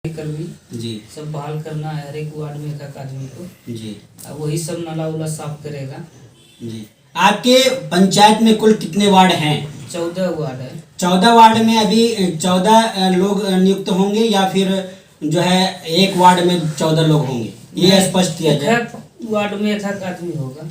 कर्मी जी सब बहाल करना है हर एक वार्ड में एक आदमी को। जी अब वही सब नाला उला साफ करेगा। जी। आपके पंचायत में कुल कितने वार्ड हैं? 14 वार्ड है। 14 वार्ड में अभी 14 लोग नियुक्त होंगे या फिर जो है एक वार्ड में 14 लोग होंगे, ये स्पष्ट किया जाए। वार्ड में एक आदमी होगा।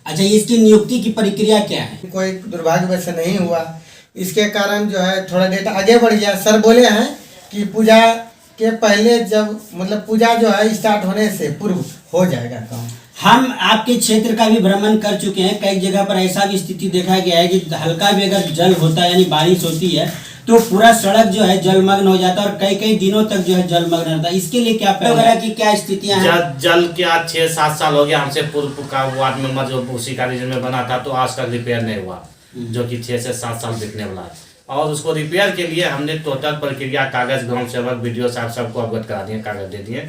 अच्छा, इसकी नियुक्ति की प्रक्रिया क्या है? कोई दुर्भाग्य से नहीं हुआ, इसके कारण जो है थोड़ा डेटा आगे बढ़ गया। सर बोले हैं कि पूजा के पहले जब मतलब पूजा जो है स्टार्ट होने से पूर्व हो जाएगा काम। हम आपके क्षेत्र का भी भ्रमण कर चुके हैं। कई जगह पर ऐसा भी स्थिति देखा गया है कि हल्का भी अगर जल होता है यानी बारिश होती है तो पूरा सड़क जो है जलमग्न हो जाता है और कई कई दिनों तक जो है जलमग्न रहता है। इसके लिए क्या वगैरह की क्या स्थितियां हैं? जल के आज 6-7 साल हो गया हमसे पूर्व का वार्ड मेंबर जो उसी का रीजन में बना था, तो आज तक रिपेयर नहीं हुआ, जो कि 6 से 7 साल दिखने वाला है। और उसको रिपेयर के लिए हमने टोटल प्रक्रिया कागज ग्राम सेवक BDO साहब सबको अवगत करा दिए, कागज दे दिए।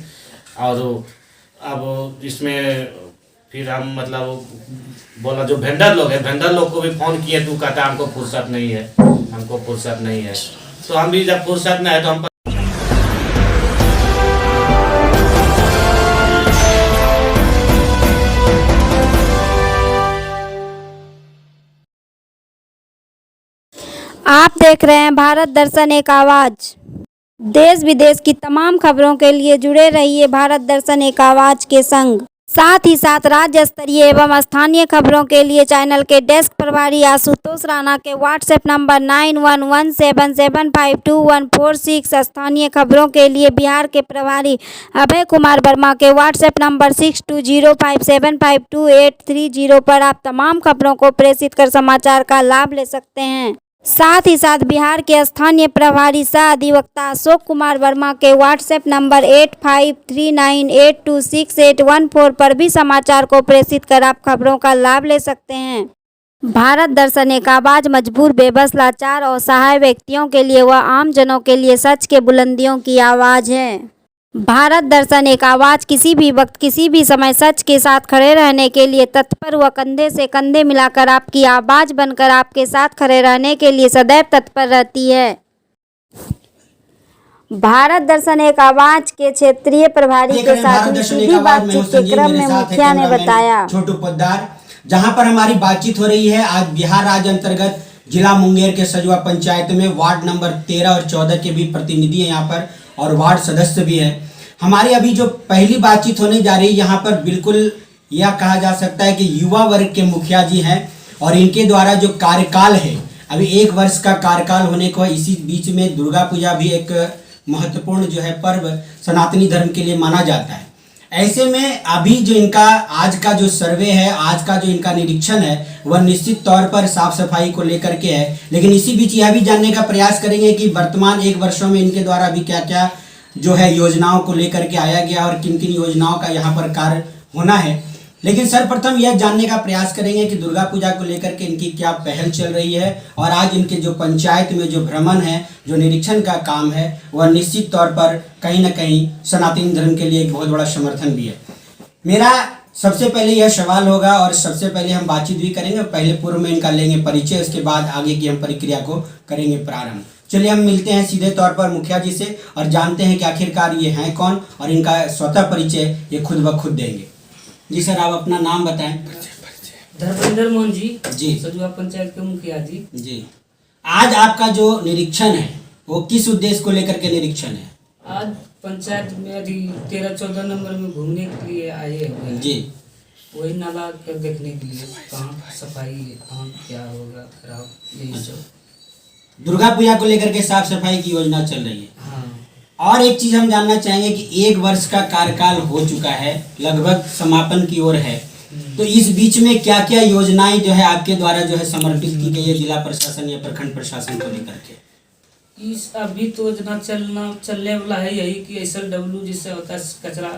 और अब इसमें फिर हम मतलब बोला जो वेंडर लोग हैं, वेंडर लोग को भी फोन किए तो कहता हमको फुर्सत नहीं है, हमको फुर्सत नहीं है। तो हम भी जब फुर्सत नहीं है तो हम आप देख रहे हैं भारत दर्शन एक आवाज। देश विदेश की तमाम खबरों के लिए जुड़े रहिए भारत दर्शन एक आवाज के संग। साथ ही साथ राज्य स्तरीय एवं स्थानीय खबरों के लिए चैनल के डेस्क प्रभारी आशुतोष राणा के व्हाट्सएप नंबर 9117752146, स्थानीय खबरों के लिए बिहार के प्रभारी अभय कुमार वर्मा के व्हाट्सएप नंबर 6205752830 पर आप तमाम खबरों को प्रेषित कर समाचार का लाभ ले सकते हैं। साथ ही साथ बिहार के स्थानीय प्रभारी सह अधिवक्ता अशोक कुमार वर्मा के व्हाट्सएप नंबर 8539826814 पर भी समाचार को प्रेषित कर आप खबरों का लाभ ले सकते हैं। भारत दर्शन एक आवाज मजबूर, बेबस, लाचार और असहाय व्यक्तियों के लिए व आम जनों के लिए सच के बुलंदियों की आवाज है। भारत दर्शन एक आवाज किसी भी वक्त किसी भी समय सच के साथ खड़े रहने के लिए तत्पर व कंधे से कंधे मिलाकर आपकी आवाज बनकर आपके साथ खड़े रहने के लिए सदैव तत्पर रहती है। भारत दर्शन एक आवाज के क्षेत्रीय प्रभारी के साथ सीधी बातचीत के क्रम में मुखिया ने बताया। छोटू पोद्दार, जहां पर हमारी बातचीत हो रही है आज बिहार राज्य अंतर्गत जिला मुंगेर के सजुआ पंचायत में वार्ड नंबर 13 और 14 के भी प्रतिनिधि है यहाँ पर और वार्ड सदस्य भी है। हमारी अभी जो पहली बातचीत होने जा रही है यहाँ पर बिल्कुल यह कहा जा सकता है कि युवा वर्ग के मुखिया जी हैं और इनके द्वारा जो कार्यकाल है अभी 1 वर्ष का कार्यकाल होने को, इसी बीच में दुर्गा पूजा भी एक महत्वपूर्ण जो है पर्व सनातनी धर्म के लिए माना जाता है। ऐसे में अभी जो इनका आज का जो सर्वे है, आज का जो इनका निरीक्षण है वह निश्चित तौर पर साफ सफाई को लेकर के है, लेकिन इसी बीच यह भी जानने का प्रयास करेंगे कि वर्तमान 1 वर्षों में इनके द्वारा अभी क्या क्या जो है योजनाओं को लेकर के आया गया और किन किन योजनाओं का यहाँ पर कार्य होना है। लेकिन सर्वप्रथम यह जानने का प्रयास करेंगे कि दुर्गा पूजा को लेकर के इनकी क्या पहल चल रही है और आज इनके जो पंचायत में जो भ्रमण है, जो निरीक्षण का काम है, वह निश्चित तौर पर कहीं ना कहीं सनातनी धर्म के लिए एक बहुत बड़ा समर्थन भी है। मेरा सबसे पहले यह सवाल होगा और सबसे पहले हम बातचीत भी करेंगे, पहले पूर्व में इनका लेंगे परिचय, उसके बाद आगे की हम प्रक्रिया को करेंगे प्रारंभ। चलिए हम मिलते हैं सीधे तौर पर मुखिया जी से और जानते हैं कि आखिरकार ये हैं कौन और इनका स्वतः परिचय ये खुद ब खुद देंगे। जी सर, आप अपना नाम बताएं। धर्मेंद्र मोहन जी, सजुआ पंचायत के मुखिया जी। आज आपका जो निरीक्षण है वो किस उद्देश्य को लेकर के निरीक्षण है? आज पंचायत में अभी 13-14 नंबर में घूमने के लिए आए हुए हैं। जी, वही नाला के देखने के लिए कहाँ सफाई कहाँ क्या होगा खराब, यही सब। दुर्गा पूजा को लेकर के साफ सफाई की योजना चल रही है। हाँ। और एक चीज हम जानना चाहेंगे कि 1 वर्ष का कार्यकाल हो चुका है, लगभग समापन की ओर है, तो इस बीच में क्या क्या योजनाएं जो है आपके द्वारा जो है समर्पित की गई है जिला प्रशासन या प्रखंड प्रशासन को लेकर के? इस अभी तो योजना चलने वाला है यही कि SLW जिससे होता है कचरा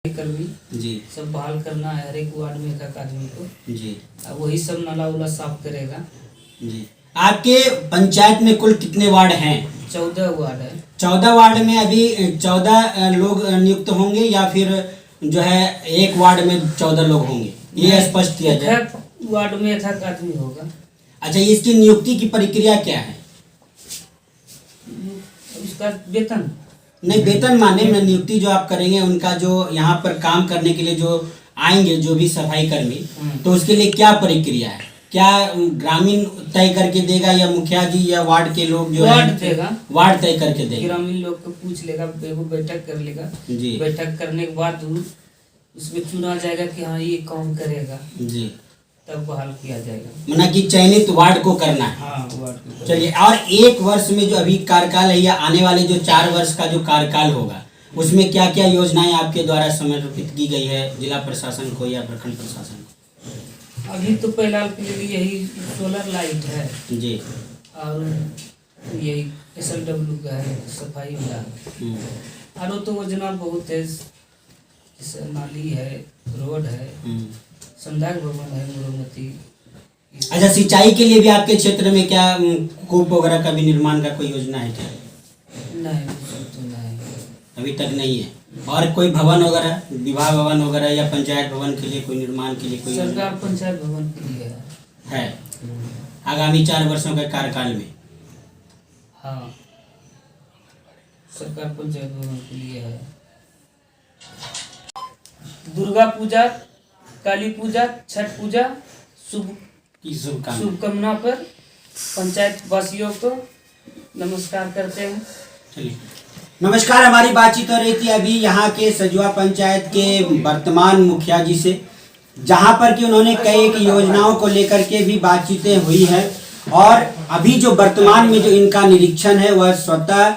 कर्मी जी सब बहाल करना है हर एक वार्ड में एक आदमी को। जी। अब वही सब नाला उला साफ करेगा। जी। आपके पंचायत में कुल कितने वार्ड हैं? 14 वार्ड है। 14 वार्ड में अभी 14 लोग नियुक्त होंगे या फिर जो है एक वार्ड में 14 लोग होंगे, ये स्पष्ट किया जाए। वार्ड में एक आदमी होगा। अच्छा, इसकी नियुक्ति की प्रक्रिया क्या है? उसका वेतन नहीं, वेतन माने में नियुक्ति जो आप करेंगे उनका जो यहाँ पर काम करने के लिए जो आएंगे जो भी सफाई कर्मी, तो उसके लिए क्या प्रक्रिया है? क्या ग्रामीण तय करके देगा या मुखिया जी या वार्ड के लोग जो वार्ड है देगा, वार्ड तय करके देगा? ग्रामीण लोग को पूछ लेगा, एगो बैठक कर लेगा, जी बैठक करने के बाद उसमें चुना जाएगा कि हाँ ये काम करेगा, जी, तब बहाल किया जाएगा। मना कि चयनित वार्ड को करना है। हाँ वार्ड को। चलिए, और एक वर्ष में जो अभी कार्यकाल है या आने वाले जो 4 वर्ष का जो कार्यकाल होगा, उसमें क्या क्या योजनाएं आपके द्वारा समर्पित की गई है जिला प्रशासन को या प्रखंड प्रशासन को? अभी तो फिलहाल के लिए यही सोलर लाइट है जी, और यही SLW का है सफाई वाला, और तो योजना बहुत है, जैसे नाली है, रोड है, संध्या भवन है, मरम्मती। अच्छा, सिंचाई के लिए भी आपके क्षेत्र में क्या कूप वगैरह का भी निर्माण का कोई योजना है क्या? नहीं, तो नहीं, अभी तक नहीं है। और कोई भवन वगैरह, विवाह भवन वगैरह या पंचायत भवन के लिए कोई निर्माण के लिए कोई सरकार पंचायत भवन के लिए है। आगामी 4 वर्षों के कार्यकाल में? हाँ, सरकार पंचायत भवन के लिए है। दुर्गा पूजा, काली पूजा, छठ पूजा की शुभकामना शुभकामना पर पंचायत वासियों को नमस्कार करते हैं। चलिए, नमस्कार। हमारी बातचीत हो रही थी अभी यहाँ के सजुआ पंचायत के वर्तमान मुखिया जी से, जहाँ पर कि उन्होंने कई एक योजनाओं को लेकर के भी बातचीतें हुई है, और अभी जो वर्तमान में जो इनका निरीक्षण है वह स्वतः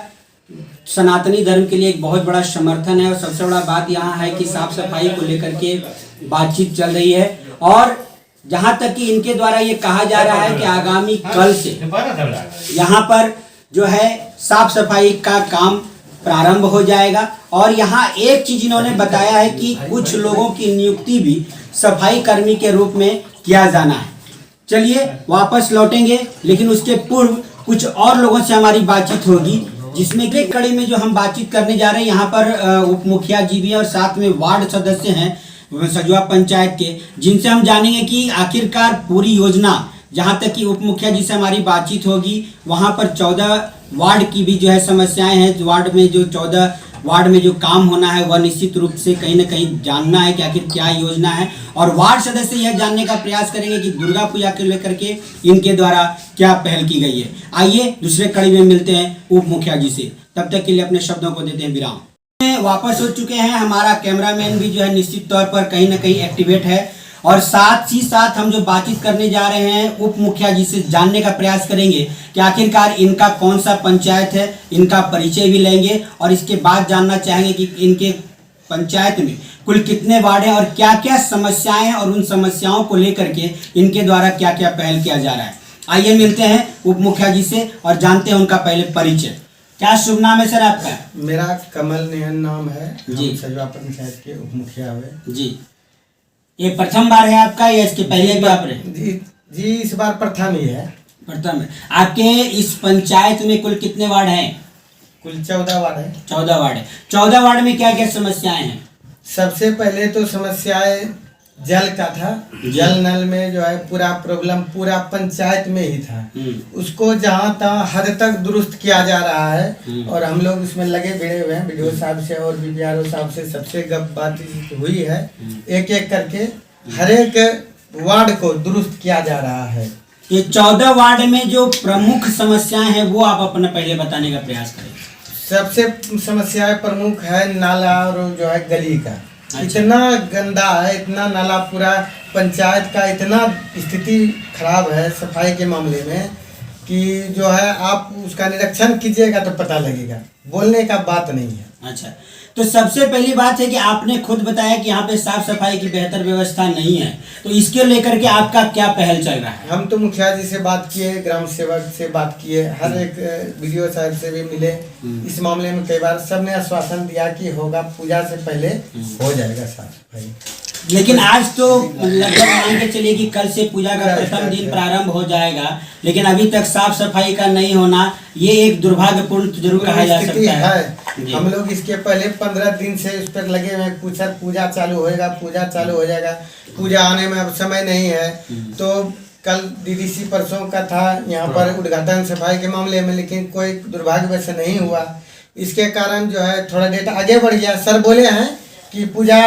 सनातनी धर्म के लिए एक बहुत बड़ा समर्थन है। और सबसे बड़ा बात यहाँ है कि साफ सफाई को लेकर के बातचीत चल रही है, और जहाँ तक कि इनके द्वारा ये कहा जा रहा है कि आगामी कल से यहाँ पर जो है साफ सफाई का काम प्रारंभ हो जाएगा। और यहाँ एक चीज इन्होंने बताया है कि कुछ लोगों की नियुक्ति भी सफाई कर्मी के रूप में किया जाना है। चलिए वापस लौटेंगे, लेकिन उसके पूर्व कुछ और लोगों से हमारी बातचीत होगी, जिसमें कि कड़ी में जो हम बातचीत करने जा रहे हैं यहाँ पर उप मुखिया जी भी हैं और साथ में वार्ड सदस्य हैं सजुआ पंचायत के, जिनसे हम जानेंगे कि आखिरकार पूरी योजना, जहाँ तक कि उप मुखिया जी से हमारी बातचीत होगी, वहाँ पर 14 वार्ड की भी जो है समस्याएं हैं। वार्ड में जो 14 वार्ड में जो काम होना है वह निश्चित रूप से कहीं ना कहीं जानना है कि आखिर क्या योजना है, और वार्ड सदस्य यह जानने का प्रयास करेंगे कि दुर्गा पूजा को लेकर के इनके द्वारा क्या पहल की गई है। आइए दूसरे कड़ी में मिलते हैं उप मुखिया जी से, तब तक के लिए अपने शब्दों को देते हैं विराम। वापस हो चुके हैं, हमारा कैमरामैन भी जो है निश्चित तौर पर कहीं ना कहीं एक्टिवेट है, और साथ ही साथ हम जो बातचीत करने जा रहे हैं उप मुखिया जी से जानने का प्रयास करेंगे कि आखिरकार इनका कौन सा पंचायत है, इनका परिचय भी लेंगे, और इसके बाद जानना चाहेंगे कि इनके पंचायत में कुल कितने वार्ड हैं और क्या क्या समस्याएं हैं, और उन समस्याओं को लेकर के इनके द्वारा क्या क्या पहल किया जा रहा है। आइए मिलते हैं उप मुखिया जी से और जानते हैं उनका पहले परिचय। क्या शुभ नाम है सर आपका? मेरा कमल नयन नाम है जी। सजुआ पंचायत के उप मुखिया हुए जी। ये प्रथम बार है आपका या इसके पहले भी आप रहे? जी इस बार प्रथम ही है। प्रथम है। आपके इस पंचायत में कुल कितने वार्ड हैं? कुल 14 वार्ड है। 14 वार्ड है। 14 वार्ड में क्या क्या समस्याएं हैं? सबसे पहले तो समस्याएं जल का था। जल नल में जो है पूरा प्रॉब्लम पूरा पंचायत में ही था। उसको जहाँ तहाँ हद तक दुरुस्त किया जा रहा है, और हम लोग उसमें लगे भिड़े हुए हैं। बीडीओ साहब से और बीपीआरओ साहब से सबसे बातचीत हुई है। एक एक करके हर एक वार्ड को दुरुस्त किया जा रहा है। ये 14 वार्ड में जो प्रमुख समस्याएं हैं वो आप अपना पहले बताने का प्रयास करें। सबसे समस्याएं प्रमुख है नाला और जो है गली का। अच्छा। इतना गंदा है, इतना नाला, पूरा पंचायत का इतना स्थिति खराब है सफाई के मामले में कि जो है आप उसका निरीक्षण कीजिएगा तो पता लगेगा, बोलने का बात नहीं है। अच्छा, तो सबसे पहली बात है कि आपने खुद बताया कि यहाँ पे साफ सफाई की बेहतर व्यवस्था नहीं है, तो इसके लेकर के आपका क्या पहल चल रहा है? हम तो मुखिया जी से बात किए, ग्राम सेवक से बात किए, हर एक बीडीओ साहब से भी मिले। इस मामले में कई बार सबने आश्वासन दिया कि होगा, पूजा से पहले हो जाएगा साफ सफाई। लेकिन आज तो लगभग मान के चलिए कि कल से पूजा का प्रथम दिन प्रारंभ हो जाएगा, लेकिन अभी तक साफ सफाई का नहीं होना ये एक दुर्भाग्यपूर्ण जरूर कहा जा सकता है। हम लोग इसके पहले 15 दिन से उस पर लगे हुए, पूजा चालू होएगा, पूजा चालू हो जाएगा। पूजा आने में अब समय नहीं है। तो कल डीडीसी परसों का था यहाँ पर उद्घाटन सफाई के मामले में, लेकिन कोई दुर्भाग्य से नहीं हुआ। इसके कारण जो है थोड़ा डेट आगे बढ़ गया। सर बोले हैं कि पूजा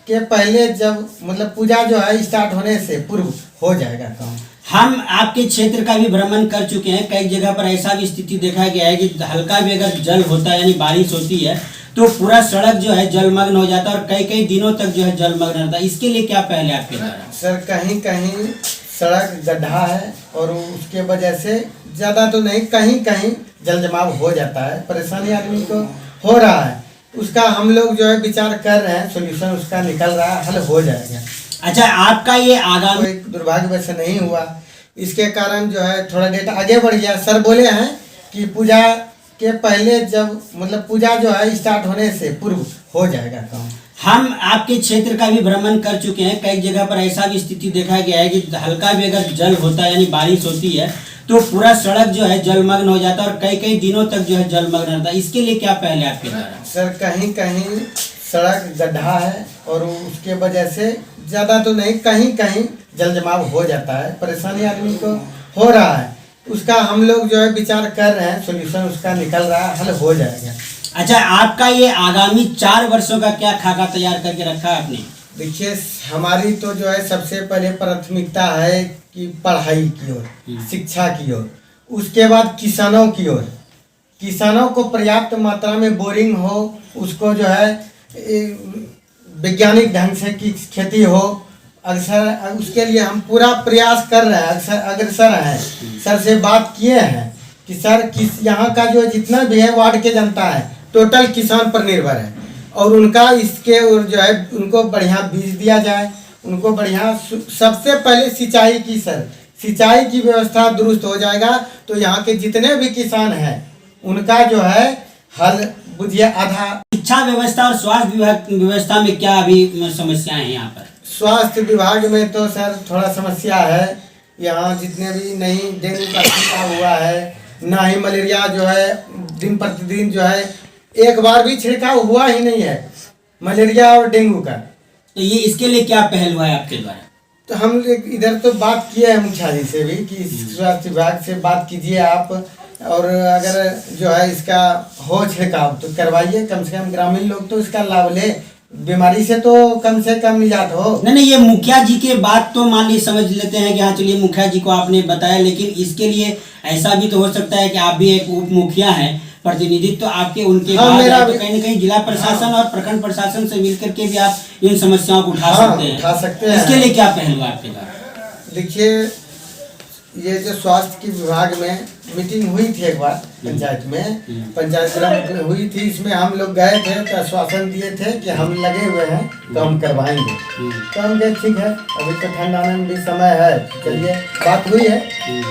के पहले जब मतलब पूजा जो है स्टार्ट होने से पूर्व हो जाएगा काम। हम आपके क्षेत्र का भी भ्रमण कर चुके हैं। कई जगह पर ऐसा भी स्थिति देखा गया है कि हल्का भी अगर जल होता है यानी बारिश होती है तो पूरा सड़क जो है जलमग्न हो जाता है और कई कई दिनों तक जो है जलमग्न रहता है। इसके लिए क्या पहले आपके द्वारा? सर कहीं कहीं सड़क गड्ढा है और उसके वजह से ज़्यादा तो नहीं, कहीं कहीं जल जमाव हो जाता है, परेशानी आदमी को हो रहा है। उसका हम लोग जो है विचार कर रहे हैं, सोल्यूशन उसका निकल रहा है, हल हो जाएगा। अच्छा, आपका ये आगामी कोई दुर्भाग्यवश नहीं हुआ, इसके कारण जो है थोड़ा डेट आगे बढ़ गया। सर बोले हैं कि पूजा के पहले जब मतलब पूजा जो है स्टार्ट होने से पूर्व हो जाएगा काम। हम आपके क्षेत्र का भी भ्रमण कर चुके हैं। कई जगह पर ऐसा भी स्थिति देखा गया है कि हल्का भी अगर जल होता है यानी बारिश होती है तो पूरा सड़क जो है जलमग्न हो जाता है और कई कई दिनों तक जो है जलमग्न रहता है। इसके लिए क्या पहले आपके द्वारा? सर कहीं कहीं सड़क गड्ढा है और उसके वजह से ज़्यादा तो नहीं, कहीं कहीं जल जमाव हो जाता है, परेशानी आदमी को हो रहा है। उसका हम लोग जो है विचार कर रहे हैं, सोल्यूशन उसका निकल रहा है, हल हो जाएगा। अच्छा, आपका ये आगामी 4 वर्षों का क्या खाका तैयार करके रखा है आपने? देखिए, हमारी तो जो है सबसे पहले प्राथमिकता है कि पढ़ाई की ओर, शिक्षा की ओर, उसके बाद किसानों की ओर। किसानों को पर्याप्त मात्रा में बोरिंग हो, उसको जो है वैज्ञानिक ढंग से की खेती हो, अक्सर उसके लिए हम पूरा प्रयास कर रहे हैं, अग्रसर हैं। सर से बात किए हैं कि सर यहाँ का जो जितना भी है वार्ड के जनता है टोटल किसान पर निर्भर है और उनका इसके और जो है उनको बढ़िया बीज दिया जाए, उनको बढ़िया सबसे पहले सिंचाई की, सर सिंचाई की व्यवस्था दुरुस्त हो जाएगा तो यहाँ के जितने भी किसान हैं उनका जो है हल बुझिए आधा। शिक्षा व्यवस्था और स्वास्थ्य विभाग व्यवस्था में क्या अभी समस्याएं हैं यहाँ पर? स्वास्थ्य विभाग में तो सर थोड़ा समस्या है। यहाँ जितने भी नहीं डेंगू का छिड़काव हुआ है, ना ही मलेरिया जो है दिन प्रतिदिन जो है एक बार भी छिड़काव हुआ ही नहीं है मलेरिया और डेंगू का। तो ये इसके लिए क्या पहल हुआ है आपके द्वारा? तो हम इधर तो बात किए हैं मुखिया जी से भी कि स्वास्थ्य विभाग से बात कीजिए आप और अगर जो है इसका हो छिड़काव तो करवाइए, कम से कम ग्रामीण लोग तो इसका लाभ ले, बीमारी से तो कम से कम निजात हो। नहीं, ये मुखिया जी के बात तो मान ली समझ लेते हैं कि हाँ चलिए मुखिया जी को आपने बताया, लेकिन इसके लिए ऐसा भी तो हो सकता है कि आप भी एक उप मुखिया हैं, प्रतिनिधित्व तो आपके उनके बाद है, तो कहीं न कहीं जिला प्रशासन और प्रखंड प्रशासन से मिलकर के भी आप इन समस्याओं को उठा सकते हैं। इसके लिए क्या पहल हुआ आपके द्वारा? देखिए, ये जो स्वास्थ्य की विभाग में मीटिंग हुई थी एक बार पंचायत में, पंचायत में हुई थी, इसमें हम लोग गए थे तो आश्वासन दिए थे कि हम लगे हुए हैं तो हम करवाएंगे। तो हम कहे ठीक है, अभी तो ठंड आने में भी समय है, चलिए बात हुई है,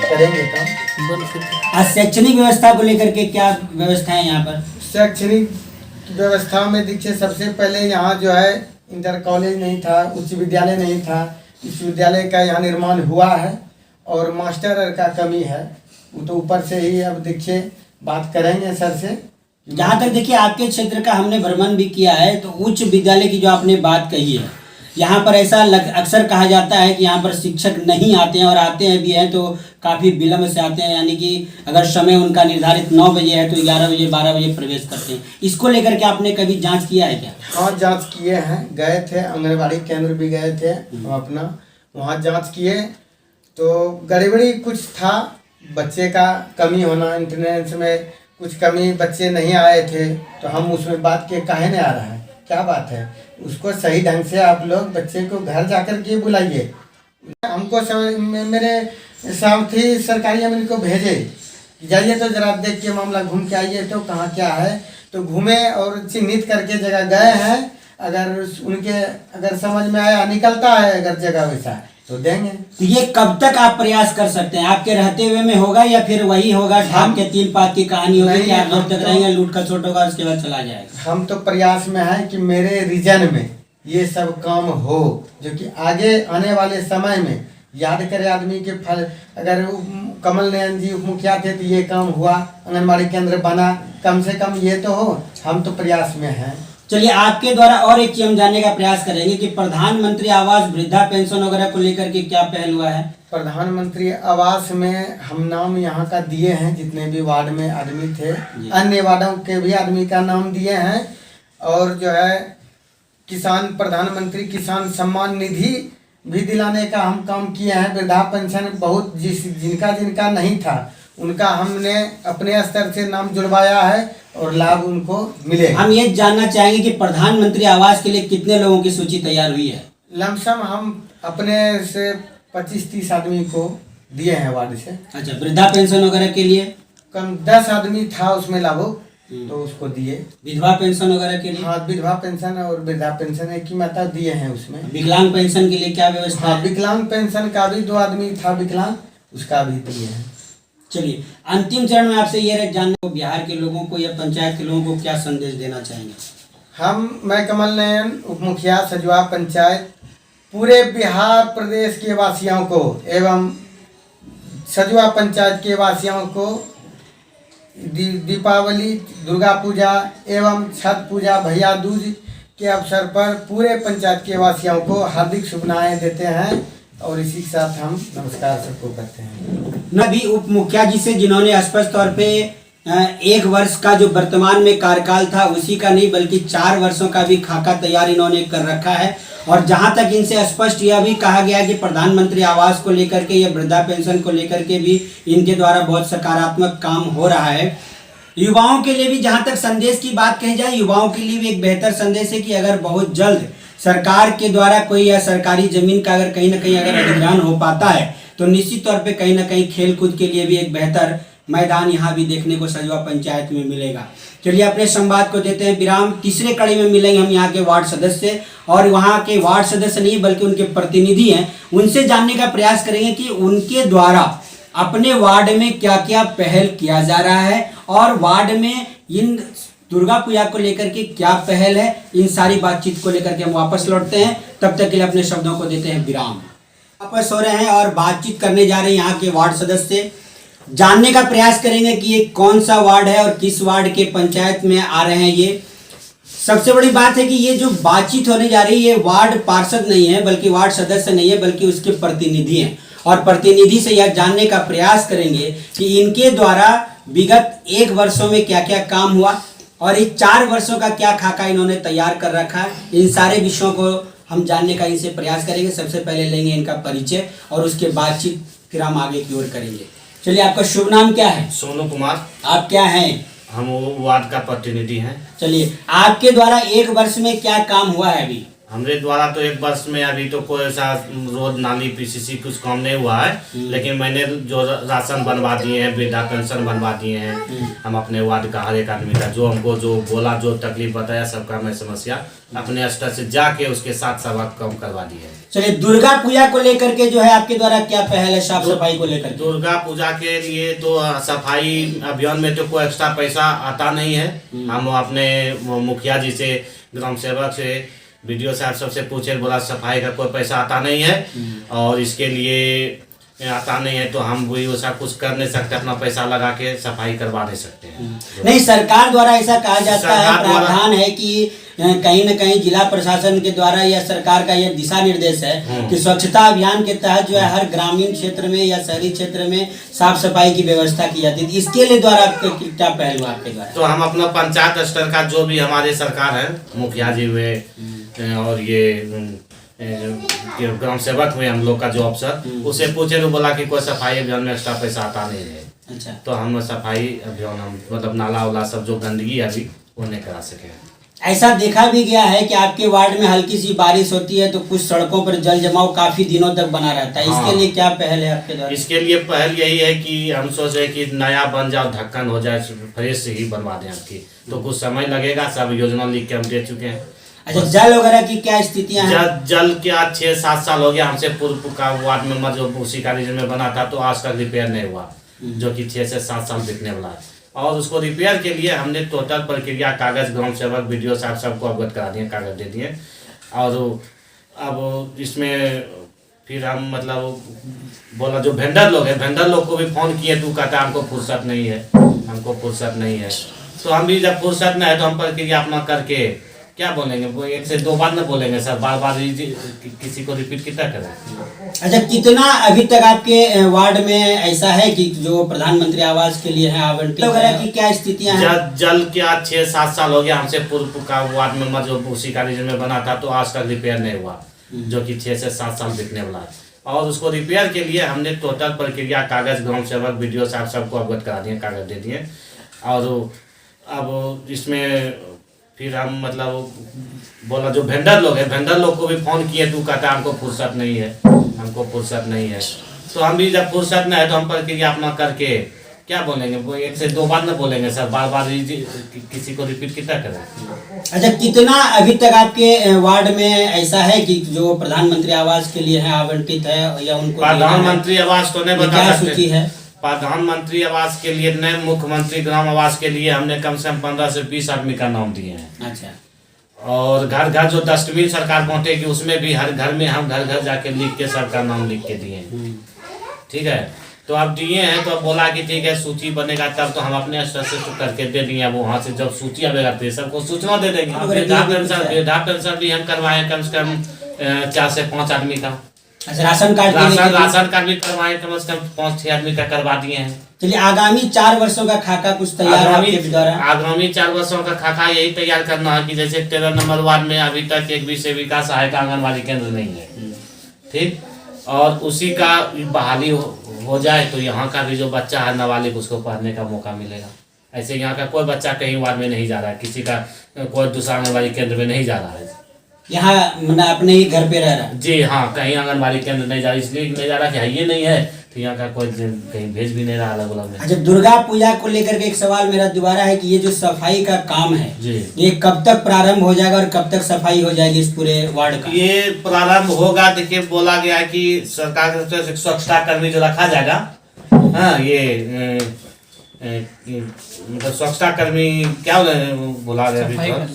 करेंगे काम। आज शैक्षणिक व्यवस्था को लेकर के क्या व्यवस्था है यहाँ पर? शैक्षणिक व्यवस्था में देखिए, सबसे पहले यहाँ जो है इंटर कॉलेज नहीं था, उच्च विद्यालय नहीं था, विश्वविद्यालय का यहाँ निर्माण हुआ है और मास्टर का कमी है, वो तो ऊपर से ही अब देखिए बात करेंगे सर से। जहाँ तक देखिए आपके क्षेत्र का हमने भ्रमण भी किया है तो उच्च विद्यालय की जो आपने बात कही है, यहाँ पर ऐसा अक्सर कहा जाता है कि यहाँ पर शिक्षक नहीं आते हैं और आते हैं भी हैं तो काफ़ी विलम्ब से आते हैं, यानी कि अगर समय उनका निर्धारित 9 बजे है तो 11 बजे 12 बजे प्रवेश करते हैं। इसको लेकर के आपने कभी जांच किया है क्या? हाँ, जांच किए हैं, गए थे आंगनबाड़ी केंद्र भी गए थे अपना, वहाँ जांच किए तो गड़बड़ी कुछ था, बच्चे का कमी होना, इंटरनेट में कुछ कमी, बच्चे नहीं आए थे तो हम उसमें बात के काहे नहीं आ रहा है, क्या बात है, उसको सही ढंग से आप लोग बच्चे को घर जाकर के बुलाइए। हमको मेरे साथी सरकारी अमले को भेजे, जाइए तो जरा देख के मामला घूम के आइए, तो कहाँ क्या है, तो घूमे और चिन्हित करके जगह गए हैं। अगर उनके अगर समझ में आया, निकलता है अगर जगह वैसा तो देंगे। तो ये कब तक आप प्रयास कर सकते हैं? आपके रहते हुए में होगा या फिर वही होगा ढाक के 3 पात की कहानी होगी कि आप जब तक रहेंगे लूट खसोट होगा उसके बाद चला जाएगा? हम तो प्रयास में है कि मेरे रीजन में ये सब काम हो, जो कि आगे आने वाले समय में याद करे आदमी के फल। अगर कमल नयन जी उप मुखिया थे तो ये काम हुआ, आंगनबाड़ी केंद्र बना, कम से कम ये तो हो, हम तो प्रयास में हैं। चलिए, आपके द्वारा और एक चीज हम जानने का प्रयास करेंगे कि प्रधानमंत्री आवास, वृद्धा पेंशन वगैरह को लेकर के क्या पहल हुआ है? प्रधानमंत्री आवास में हम नाम यहाँ का दिए हैं, जितने भी वार्ड में आदमी थे, अन्य वार्डों के भी आदमी का नाम दिए हैं। और जो है किसान प्रधानमंत्री किसान सम्मान निधि भी दिलाने का हम काम किए हैं। वृद्धा पेंशन बहुत जिनका नहीं था उनका हमने अपने स्तर से नाम जुड़वाया है और लाभ उनको मिलेगा। हम ये जानना चाहेंगे कि प्रधानमंत्री आवास के लिए कितने लोगों की सूची तैयार हुई है? लमसम हम अपने से 25-30 आदमी को दिए हैं वार्ड से। अच्छा, वृद्धा पेंशन वगैरह के लिए? कम 10 आदमी था उसमें लाभुक, तो उसको दिए। विधवा पेंशन वगैरह के लिए? हाँ, विधवा पेंशन और वृद्धा पेंशन एक ही मात्रा दिए हैं उसमें। विकलांग पेंशन के लिए क्या व्यवस्था हाँ, है? विकलांग पेंशन का भी 2 आदमी था विकलांग, उसका भी दिए हैं। चलिए, अंतिम चरण में आपसे ये जानने को बिहार के लोगों को या पंचायत के लोगों को क्या संदेश देना चाहेंगे? मैं कमल नयन, उप मुखिया सजवा पंचायत, पूरे बिहार प्रदेश के वासियों को एवं सजवा पंचायत के वासियों को दीपावली, दुर्गा पूजा एवं छठ पूजा, भैया दूज के अवसर पर पूरे पंचायत के वासियों को हार्दिक शुभकामनाएं देते हैं और इसी के साथ हम नमस्कार सबको करते हैं। न भी उप मुखिया जी से, जिन्होंने स्पष्ट तौर पे 1 वर्ष का जो वर्तमान में कार्यकाल था उसी का नहीं बल्कि 4 वर्षों का भी खाका तैयार इन्होंने कर रखा है। और जहां तक इनसे स्पष्ट यह भी कहा गया कि प्रधानमंत्री आवास को लेकर के या वृद्धा पेंशन को लेकर के भी इनके द्वारा बहुत सकारात्मक काम हो रहा है। युवाओं के लिए भी जहां तक संदेश की बात कही जाए, युवाओं के लिए भी एक बेहतर संदेश है कि अगर बहुत जल्द सरकार के द्वारा कोई या सरकारी जमीन का अगर कहीं ना कहीं अगर अधिग्रहण हो पाता है तो निश्चित तौर पे कहीं ना कहीं खेल कूद के लिए भी एक बेहतर मैदान यहाँ भी देखने को सजवा पंचायत में मिलेगा। चलिए, अपने संवाद को देते हैं विराम। तीसरे कड़ी में मिलेंगे हम यहाँ के वार्ड सदस्य, और वहाँ के वार्ड सदस्य नहीं बल्कि उनके प्रतिनिधि हैं, उनसे जानने का प्रयास करेंगे कि उनके द्वारा अपने वार्ड में क्या क्या पहल किया जा रहा है और वार्ड में इन दुर्गा पूजा को लेकर के क्या पहल है। इन सारी बातचीत को लेकर के हम वापस लौटते हैं, तब तक के लिए अपने शब्दों को देते हैं विराम। वापस हो रहे हैं और बातचीत करने जा रहे हैं यहाँ के वार्ड सदस्य। जानने का प्रयास करेंगे कि ये कौन सा वार्ड है और किस वार्ड के पंचायत में आ रहे हैं। ये सबसे बड़ी बात है कि ये जो बातचीत होने जा रही है ये वार्ड पार्षद नहीं है बल्कि वार्ड सदस्य नहीं है बल्कि उसके प्रतिनिधि हैं, और प्रतिनिधि से यह जानने का प्रयास करेंगे कि इनके द्वारा विगत 1 वर्षों में क्या क्या काम हुआ और इस 4 वर्षों का क्या खाका इन्होंने तैयार कर रखा है। इन सारे विषयों को हम जानने का इनसे प्रयास करेंगे। सबसे पहले लेंगे इनका परिचय और उसके बातचीत फिर हम आगे की ओर करेंगे। चलिए, आपका शुभ नाम क्या है? सोनू कुमार। आप क्या हैं? हम वार्ड का प्रतिनिधि हैं। चलिए, आपके द्वारा 1 वर्ष में क्या काम हुआ है अभी? हमरे द्वारा तो 1 वर्ष में अभी तो कोई ऐसा रोड नाली पीसीसी कुछ काम नहीं हुआ है, लेकिन मैंने जो राशन बनवा दिए हैं, वृद्धा पेंशन बनवा दिए हैं। हम अपने वार्ड का हर एक आदमी का जो हमको जो बोला, जो तकलीफ बताया, सबका मैं समस्या अपने स्तर से जाके उसके साथ सब काम करवा दिए हैं। चलिए, दुर्गा पूजा को लेकर के जो है आपके द्वारा क्या पहल है साफ सफाई को लेकर? दुर्गा पूजा के लिए तो सफाई अभियान में तो कोई एक्स्ट्रा पैसा आता नहीं है। हम अपने मुखिया जी से, ग्राम सेवक से, वीडियो साहब सबसे पूछे, बोला सफाई का कोई पैसा आता नहीं है और इसके लिए आता नहीं है तो हम भी वैसा कुछ कर नहीं सकते, अपना पैसा लगा के सफाई करवा नहीं सकते हैं। नहीं, सरकार द्वारा ऐसा कहा जाता है, प्रावधान है कि कहीं न कहीं जिला प्रशासन के द्वारा या सरकार का यह दिशा निर्देश है कि स्वच्छता अभियान के तहत जो है हर ग्रामीण क्षेत्र में या शहरी क्षेत्र में साफ सफाई की व्यवस्था की जाती है। इसके लिए द्वारा क्या पहल हुआ आपके द्वारा? तो हम अपना पंचायत स्तर का जो भी हमारे सरकार है, मुखिया जी हुए और ये ग्राम सेवक हुए, हम लोग का जो अफसर, उसे पूछे तो बोला कि कोई सफाई अभियान में एक्स्ट्रा पैसा आता नहीं है। अच्छा, तो हम सफाई अभियान हम मतलब नाला वाला सब जो गंदगी अभी वो नहीं करा सके। ऐसा देखा भी गया है कि आपके वार्ड में हल्की सी बारिश होती है तो कुछ सड़कों पर जल जमाव काफी दिनों तक बना रहता है। इसके लिए क्या पहल है आपके द्वारा? इसके लिए पहल यही है कि हम सोच रहे कि नया बन जाओ, ढक्कन हो जाए, फ्रेश ही बनवा दें आपकी, तो कुछ समय लगेगा। सब योजना लिख के हम दे चुके हैं। अच्छा, जल वगैरह की क्या स्थितियां हैं? जल क्या 6-7 साल हो गया हमसे पूर्व का वार्ड में जो उसी का रीजन में बना था तो आज तक रिपेयर नहीं हुआ, जो कि 6 से 7 साल बिकने वाला है। और उसको रिपेयर के लिए हमने टोटल प्रक्रिया कागज ग्राम सेवक वीडियो साहब सबको अवगत करा दिए, कागज दे दिए। और अब इसमें फिर हम मतलब बोला जो वेंडर लोग हैं, वेंडर लोग को भी फोन किए तो कहता हमको फुर्सत नहीं है, हमको फुर्सत नहीं है। तो हम भी जब फुर्सत नहीं है तो हम प्रक्रिया अपना करके क्या बोलेंगे, वो एक से दो बार न बोलेंगे सर, बार बार किसी को रिपीट कितना करें। अच्छा, कितना अभी तक आपके वार्ड में ऐसा है कि जो प्रधानमंत्री आवास के लिए है आवंटित वगैरह की क्या स्थितियां हैं? जल क्या 6-7 साल हो गया हमसे पूर्व का वार्ड में जो उसी का रीजन में बना था, तो आज तक रिपेयर नहीं हुआ, जो कि 6 से 7 साल बिकने वाला है। और उसको रिपेयर के लिए हमने टोटल प्रक्रिया कागज ग्राम सेवक BDO साहब सबको अवगत करा दिए, कागज दे दिए। और अब इसमें फिर हम मतलब बोला जो वेंडर लोग हैं, वेंडर लोग को भी फोन किए, तू कहता हमको फुर्सत नहीं है, हमको फुर्सत नहीं है। तो हम भी जब फुर्सत नहीं है तो हम प्रक्रिया अपना करके क्या बोलेंगे, वो एक से दो बार न बोलेंगे सर, बार बार किसी को रिपीट कितना करें। अच्छा, कितना अभी तक आपके वार्ड में ऐसा है कि जो प्रधानमंत्री आवास के लिए है आवंटित है या उनको प्रधानमंत्री आवास तो नहीं बता सकते सूची है? प्रधानमंत्री आवास के लिए नहीं, मुख्यमंत्री ग्राम आवास के लिए हमने कम से कम 15 से 20 आदमी का नाम दिए हैं। अच्छा। और घर घर जो डस्टबिन सरकार बांटेगी उसमें भी हर घर में हम घर घर जाके लिख के सबका नाम लिख के दिए हैं। ठीक है, तो अब दिए हैं, तो अब बोला कि ठीक है सूची बनेगा तब तो हम अपने स्तर से करके दे दिए। अब वहाँ से जब सूची आवेगा तो सबको सूचना दे देंगे। वृद्धा पेंशन भी हम करवाए कम से कम 4 से 5 आदमी का। अच्छा, राशन कार्ड भी करवाए कम से कम 5-6 आदमी का करवा दिए हैं। चलिए, आगामी 4 वर्षों का खाका कुछ तैयार है आपके द्वारा? आगामी 4 वर्षों का खाका यही तैयार करना है कि जैसे 13 नंबर वार्ड में अभी तक एक भी सेविका सहायता आंगनबाड़ी केंद्र नहीं है। ठीक, और उसी का बहाली हो जाए तो यहाँ का भी जो बच्चा है नाबालिग उसको पढ़ने का मौका मिलेगा। ऐसे यहाँ का कोई बच्चा कहीं वार्ड में नहीं जा रहा है, किसी का कोई दूसरा आंगनबाड़ी केंद्र में नहीं जा रहा है, यहाँ अपने ही घर पे रह रहा है। जी हाँ, कहीं आंगनबाड़ी केंद्र नहीं जा रहा, इसलिए नहीं जा रहा कि ये नहीं है तो यहाँ का कोई कहीं भेज भी नहीं रहा अलग अलग में। अच्छा, दुर्गा पूजा को लेकर के एक सवाल मेरा दोबारा है कि ये जो सफाई का काम है जी, ये कब तक प्रारंभ हो जाएगा और कब तक सफाई हो जाएगी इस पूरे वार्ड का? ये प्रारंभ होगा, देखिए बोला गया है कि सरकार की तरफ से स्वच्छता कर्मी जो रखा जाएगा, हाँ ये मतलब स्वच्छता कर्मी क्या बोला गया,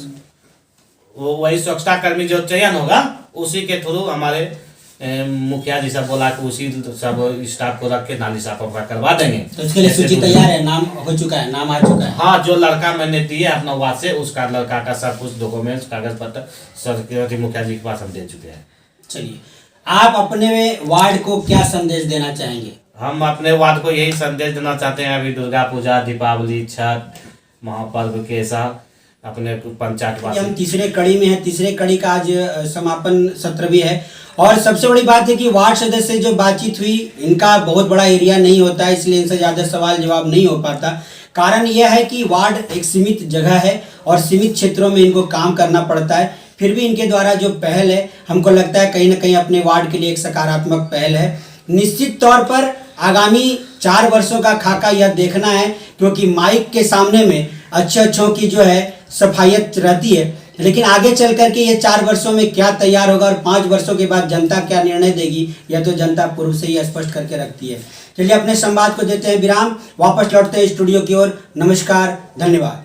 वो वही स्वच्छता कर्मी जो चयन होगा उसी के थ्रू हमारे मुखिया जी सब बोला कि उसी सब स्टाफ को रख के नाली साफ करवा देंगे। तो उसके लिए सूची तैयार है, नाम हो चुका है, नाम आ चुका है? हाँ, जो लड़का मैंने दिया अपना वार्ड से उसका लड़का का सब कुछ डॉक्यूमेंट्स कागज पत्र सर मुखिया जी के पास हम दे चुके हैं। चलिए, आप अपने वार्ड को क्या संदेश देना चाहेंगे? हम अपने वार्ड को यही संदेश देना चाहते हैं, अभी दुर्गा पूजा, दीपावली, छठ महापर्व के साथ अपने पंचायत हम तीसरे कड़ी में है, तीसरे कड़ी का आज समापन सत्र भी है। और सबसे बड़ी बात है कि वार्ड सदस्य से जो बातचीत हुई, इनका बहुत बड़ा एरिया नहीं होता है, इसलिए इनसे ज़्यादा सवाल जवाब नहीं हो पाता। कारण यह है कि वार्ड एक सीमित जगह है और सीमित क्षेत्रों में इनको काम करना पड़ता है। फिर भी इनके द्वारा जो पहल है, हमको लगता है कहीं ना कहीं अपने वार्ड के लिए एक सकारात्मक पहल है। निश्चित तौर पर आगामी 4 वर्षों का खाका यह देखना है, क्योंकि माइक के सामने में अच्छों की जो है सफाइयत रहती है, लेकिन आगे चल करके ये 4 वर्षों में क्या तैयार होगा और 5 वर्षों के बाद जनता क्या निर्णय देगी, यह तो जनता पूर्व से ही स्पष्ट करके रखती है। चलिए, अपने संवाद को देते हैं विराम, वापस लौटते हैं स्टूडियो की ओर। नमस्कार, धन्यवाद।